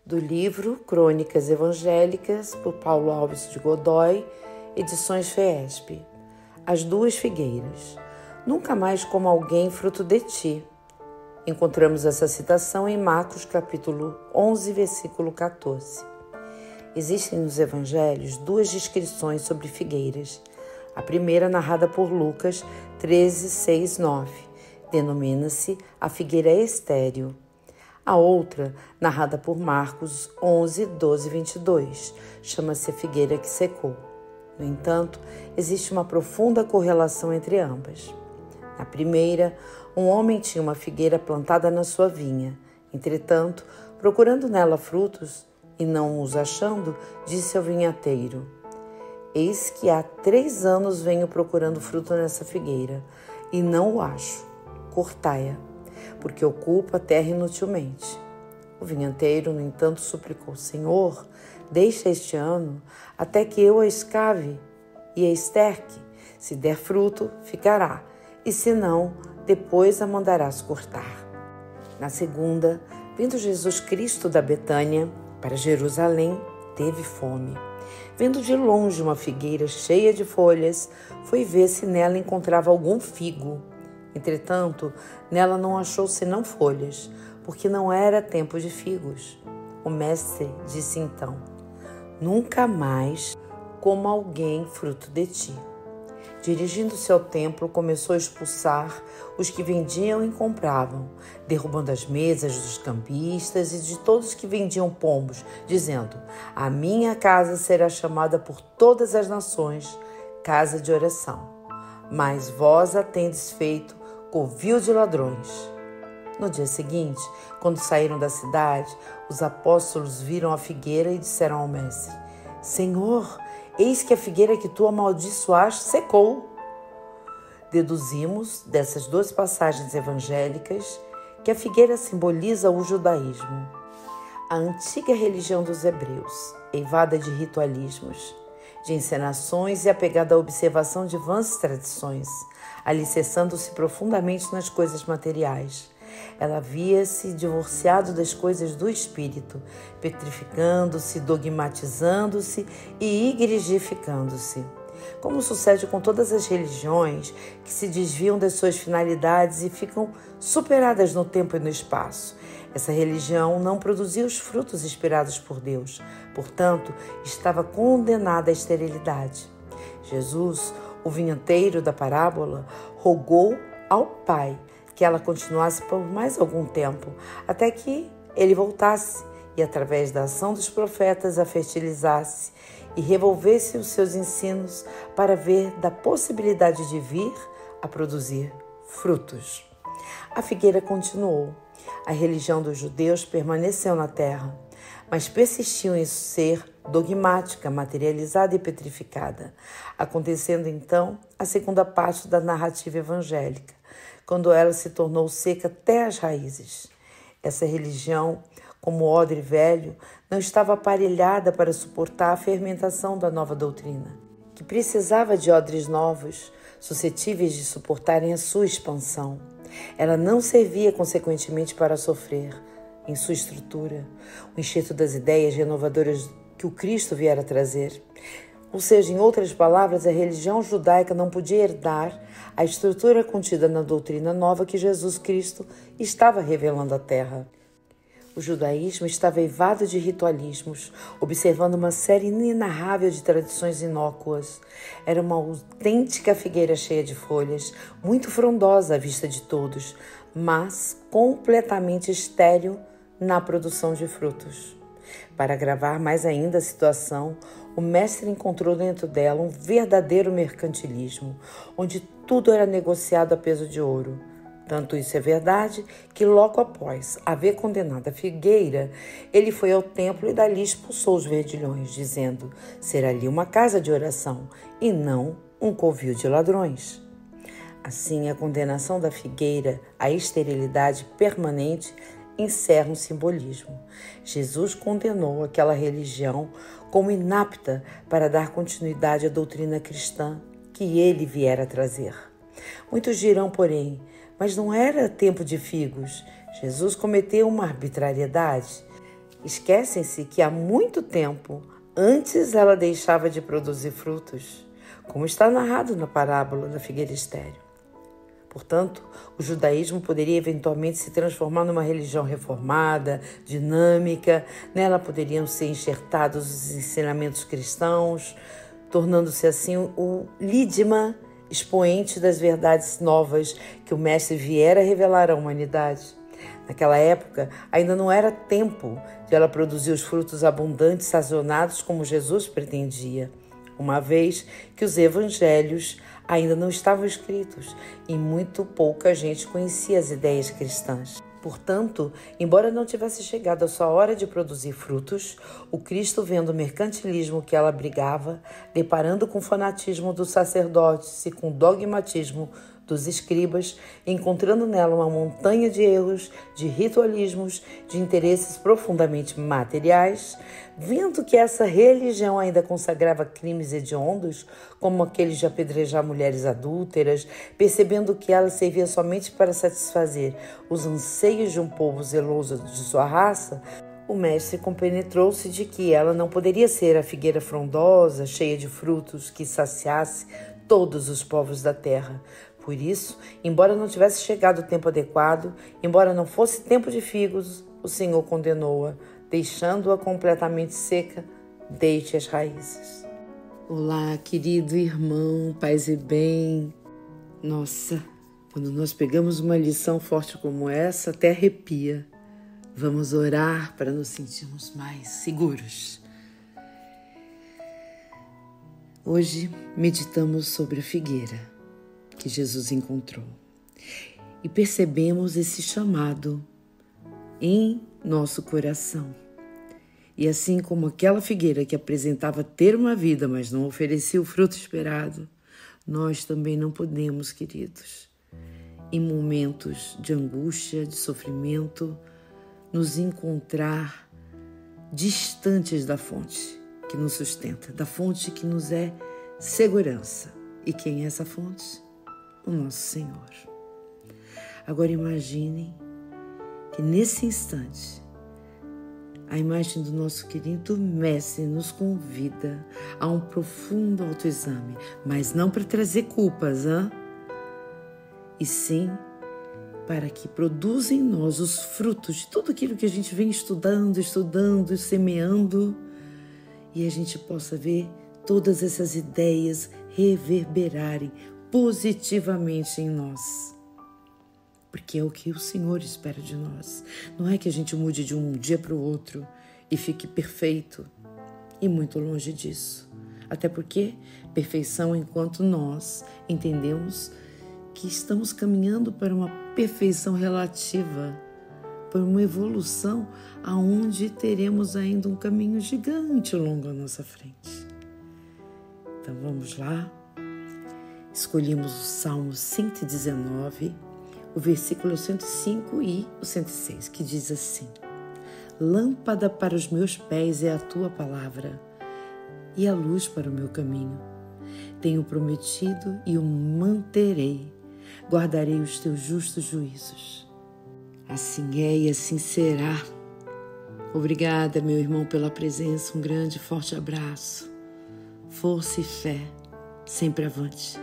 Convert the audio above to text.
Do livro Crônicas Evangélicas, por Paulo Alves de Godoy, edições FEESP. As duas figueiras. Nunca mais coma alguém fruto de ti. Encontramos essa citação em Marcos capítulo 11, versículo 14. Existem nos evangelhos duas descrições sobre figueiras. A primeira, narrada por Lucas 13, 6, 9, denomina-se a figueira estéril. A outra, narrada por Marcos 11, 12 e 22, chama-se a figueira que secou. No entanto, existe uma profunda correlação entre ambas. Na primeira, um homem tinha uma figueira plantada na sua vinha. Entretanto, procurando nela frutos e não os achando, disse ao vinhateiro: Eis que há 3 anos venho procurando fruto nessa figueira, e não o acho. Cortai-a, porque ocupa a terra inutilmente. O vinhateiro, no entanto, suplicou: Senhor, deixa este ano, até que eu a escave e a esterque. Se der fruto, ficará, e se não, depois a mandarás cortar. Na segunda, vindo Jesus Cristo da Betânia para Jerusalém, teve fome. Vendo de longe uma figueira cheia de folhas, foi ver se nela encontrava algum figo. Entretanto, nela não achou senão folhas, porque não era tempo de figos. O mestre disse então: Nunca mais coma alguém fruto de ti. Dirigindo-se ao templo, começou a expulsar os que vendiam e compravam, derrubando as mesas dos cambistas e de todos que vendiam pombos, dizendo: A minha casa será chamada por todas as nações casa de oração. Mas vós a tendes feito covil de ladrões. No dia seguinte, quando saíram da cidade, os apóstolos viram a figueira e disseram ao mestre: Senhor, eis que a figueira que tu amaldiçoaste secou. Deduzimos dessas duas passagens evangélicas que a figueira simboliza o judaísmo, a antiga religião dos hebreus, eivada de ritualismos, de encenações e apegada à observação de vãs tradições, alicerçando-se profundamente nas coisas materiais. Ela havia-se divorciado das coisas do espírito, petrificando-se, dogmatizando-se e igrejificando-se. Como sucede com todas as religiões que se desviam das suas finalidades e ficam superadas no tempo e no espaço. Essa religião não produzia os frutos esperados por Deus, portanto, estava condenada à esterilidade. Jesus, o vinhateiro da parábola, rogou ao Pai que ela continuasse por mais algum tempo, até que ele voltasse e, através da ação dos profetas, a fertilizasse e revolvesse os seus ensinos para ver da possibilidade de vir a produzir frutos. A figueira continuou. A religião dos judeus permaneceu na terra, mas persistiu em ser dogmática, materializada e petrificada, acontecendo então a segunda parte da narrativa evangélica, quando ela se tornou seca até as raízes. Essa religião, como odre velho, não estava aparelhada para suportar a fermentação da nova doutrina, que precisava de odres novos, suscetíveis de suportarem a sua expansão. Ela não servia, consequentemente, para sofrer, em sua estrutura, o enxerto das ideias renovadoras que o Cristo viera trazer. Ou seja, em outras palavras, a religião judaica não podia herdar a estrutura contida na doutrina nova que Jesus Cristo estava revelando à terra. O judaísmo estava eivado de ritualismos, observando uma série inenarrável de tradições inócuas. Era uma autêntica figueira cheia de folhas, muito frondosa à vista de todos, mas completamente estéril na produção de frutos. Para agravar mais ainda a situação, o mestre encontrou dentro dela um verdadeiro mercantilismo, onde tudo era negociado a peso de ouro. Tanto isso é verdade que logo após haver condenado a figueira, ele foi ao templo e dali expulsou os verdilhões, dizendo: será ali uma casa de oração e não um covil de ladrões. Assim, a condenação da figueira à esterilidade permanente encerra um simbolismo. Jesus condenou aquela religião como inapta para dar continuidade à doutrina cristã que ele viera trazer. Muitos dirão, porém, mas não era tempo de figos. Jesus cometeu uma arbitrariedade. Esquecem-se que há muito tempo antes ela deixava de produzir frutos, como está narrado na parábola da figueira estéril. Portanto, o judaísmo poderia eventualmente se transformar numa religião reformada, dinâmica. Nela poderiam ser enxertados os ensinamentos cristãos, tornando-se assim o lídima expoente das verdades novas que o Mestre viera revelar à humanidade. Naquela época, ainda não era tempo de ela produzir os frutos abundantes sazonados como Jesus pretendia, uma vez que os evangelhos ainda não estavam escritos e muito pouca gente conhecia as ideias cristãs. Portanto, embora não tivesse chegado a sua hora de produzir frutos, o Cristo, vendo o mercantilismo que ela abrigava, deparando com o fanatismo dos sacerdotes e com o dogmatismo dos escribas, encontrando nela uma montanha de erros, de ritualismos, de interesses profundamente materiais, vendo que essa religião ainda consagrava crimes hediondos, como aqueles de apedrejar mulheres adúlteras, percebendo que ela servia somente para satisfazer os anseios de um povo zeloso de sua raça, o mestre compenetrou-se de que ela não poderia ser a figueira frondosa, cheia de frutos, que saciasse todos os povos da terra. Por isso, embora não tivesse chegado o tempo adequado, embora não fosse tempo de figos, o Senhor condenou-a, deixando-a completamente seca desde as raízes. Olá, querido irmão, paz e bem. Nossa, quando nós pegamos uma lição forte como essa, até arrepia. Vamos orar para nos sentirmos mais seguros. Hoje meditamos sobre a figueira que Jesus encontrou e percebemos esse chamado em nosso coração. E assim como aquela figueira que apresentava ter uma vida, mas não oferecia o fruto esperado, nós também não podemos, queridos, em momentos de angústia, de sofrimento, nos encontrar distantes da fonte que nos sustenta, da fonte que nos é segurança. E quem é essa fonte? O nosso Senhor. Agora imaginem que nesse instante a imagem do nosso querido Mestre nos convida a um profundo autoexame, mas não para trazer culpas, e sim para que produza em nós os frutos de tudo aquilo que a gente vem estudando, semeando, e a gente possa ver todas essas ideias reverberarem positivamente em nós. Porque é o que o Senhor espera de nós. Não é que a gente mude de um dia para o outro e fique perfeito. E muito longe disso. Até porque perfeição enquanto nós entendemos que estamos caminhando para uma perfeição relativa, para uma evolução aonde teremos ainda um caminho gigante longo à nossa frente. Então vamos lá. Escolhemos o Salmo 119, o versículo 105 e o 106, que diz assim: Lâmpada para os meus pés é a tua palavra e a luz para o meu caminho. Tenho prometido e o manterei, guardarei os teus justos juízos. Assim é e assim será. Obrigada, meu irmão, pela presença. Um grande e forte abraço. Força e fé. Sempre avante.